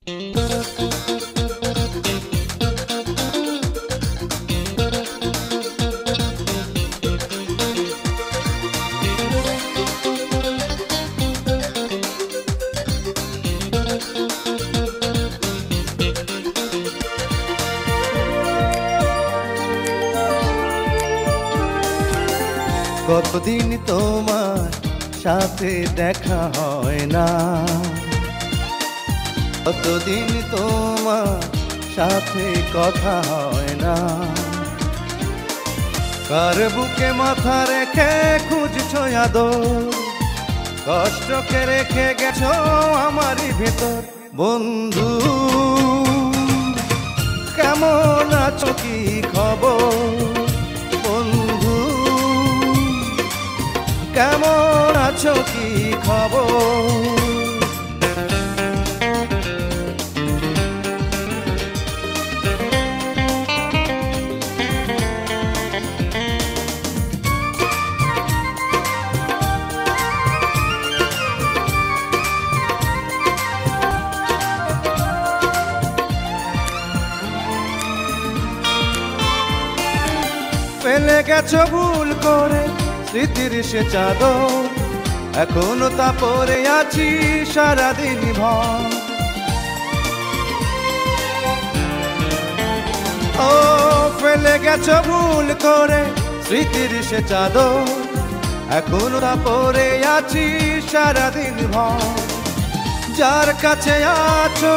কতদিন তোমার সাথে দেখা হয় না, কতদিন তোমার সাথে কথা হয় না। কার বুকে মাথা রেখে খুঁজছো আদর, কষ্টকে রেখে গেছো আমারই ভেতর। বন্ধু কেমন আছো, কি খবর? বন্ধু কেমন আছো, কি খবর? ফেলে গেছো ভুল করে স্মৃতির সে চাদর, এখনো তা পরে আছি সারাদিন ভর। ও ফেলে গেছো ভুল করে স্মৃতির সে চাদর, এখনো তা পরে আছি সারাদিন ভর। যার কাছে আছো